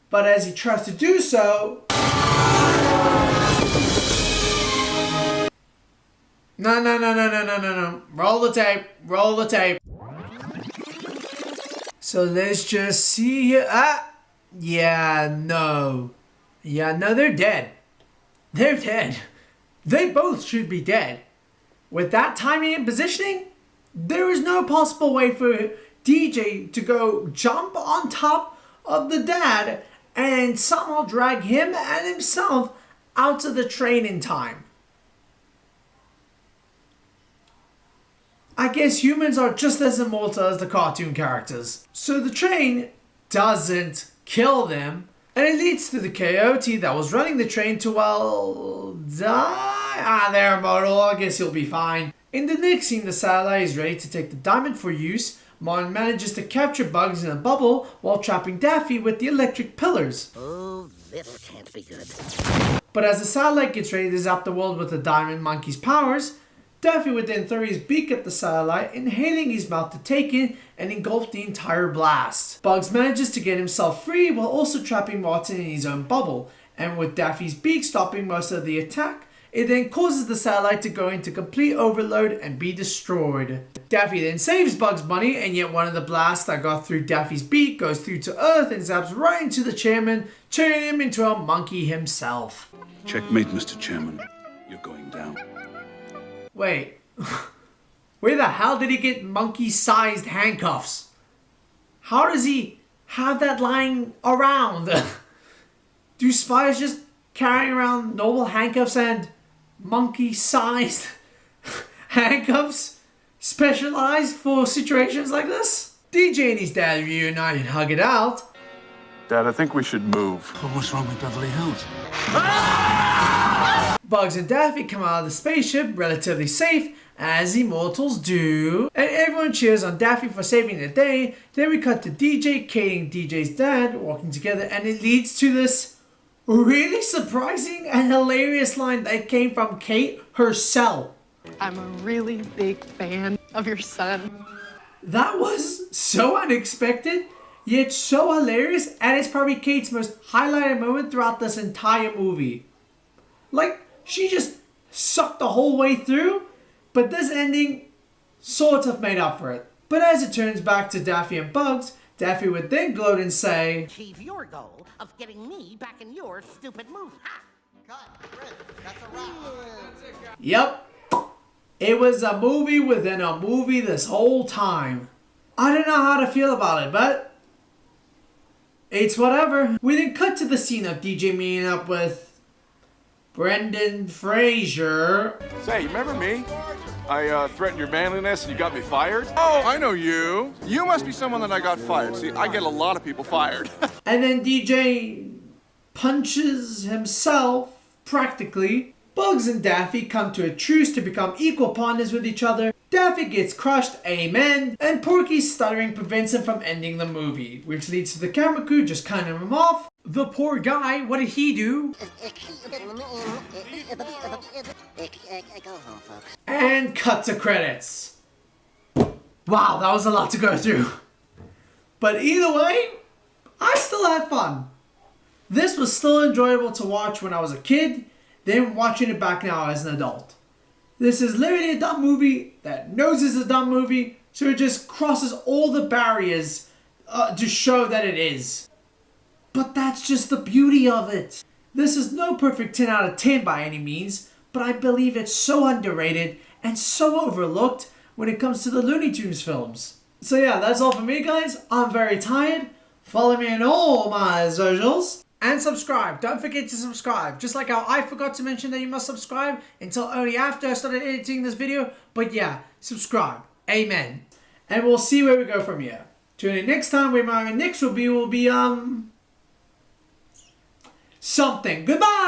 but as he tries to do so... No. Roll the tape. So let's just see here. Yeah, no, they're dead. They're dead. They both should be dead. With that timing and positioning, there is no possible way for DJ to go jump on top of the dad and somehow drag him and himself out of the train in time. I guess humans are just as immortal as the cartoon characters. So the train doesn't kill them, and it leads to the coyote that was running the train to, well, die. They're immortal, I guess he'll be fine. In the next scene, the satellite is ready to take the diamond for use. Martin manages to capture Bugs in a bubble while trapping Daffy with the electric pillars. Oh, this can't be good. But as the satellite gets ready to zap the world with the diamond monkey's powers, Daffy would then throw his beak at the satellite, inhaling his mouth to take it and engulf the entire blast. Bugs manages to get himself free while also trapping Martin in his own bubble, and with Daffy's beak stopping most of the attack, it then causes the satellite to go into complete overload and be destroyed. Daffy then saves Bugs Bunny, and yet one of the blasts that got through Daffy's beak goes through to Earth and zaps right into the chairman, turning him into a monkey himself. Checkmate, Mr. Chairman. You're going down. Wait, where the hell did he get monkey-sized handcuffs? How does he have that lying around? Do spies just carry around normal handcuffs and monkey-sized handcuffs specialized for situations like this? DJ and his dad reunite and hug it out. Dad, I think we should move. Well, what's wrong with Beverly Hills? Bugs and Daffy come out of the spaceship relatively safe, as immortals do, and everyone cheers on Daffy for saving the day. Then we cut to DJ, Kate and DJ's dad walking together, and it leads to this really surprising and hilarious line that came from Kate herself. I'm a really big fan of your son. That was so unexpected, yet so hilarious, and it's probably Kate's most highlighted moment throughout this entire movie. Like, she just sucked the whole way through, but this ending sort of made up for it. But as it turns back to Daffy and Bugs, Daffy would then gloat and say, Achieve your goal of getting me back in your stupid movie. Yep, it was a movie within a movie this whole time. I don't know how to feel about it, but it's whatever. We then cut to the scene of DJ meeting up with Brendan Fraser. Say, you remember me? I threatened your manliness and you got me fired? Oh, I know you. You must be someone that I got fired. See, I get a lot of people fired. And then DJ punches himself, practically. Bugs and Daffy come to a truce to become equal partners with each other. Daffy gets crushed, amen, and Porky's stuttering prevents him from ending the movie, which leads to the camera crew just cutting him off. The poor guy, what did he do? And cut to credits. Wow, that was a lot to go through. But either way, I still had fun. This was still enjoyable to watch when I was a kid, then watching it back now as an adult. This is literally a dumb movie that knows it's a dumb movie, so it just crosses all the barriers to show that it is. But that's just the beauty of it. This is no perfect 10 out of 10 by any means, but I believe it's so underrated and so overlooked when it comes to the Looney Tunes films. So yeah, that's all for me, guys. I'm very tired. Follow me on all my socials. And subscribe. Don't forget to subscribe. Just like how I forgot to mention that you must subscribe until only after I started editing this video. But yeah, subscribe. Amen. And we'll see where we go from here. Tune in next time where my next review will be, something. Goodbye!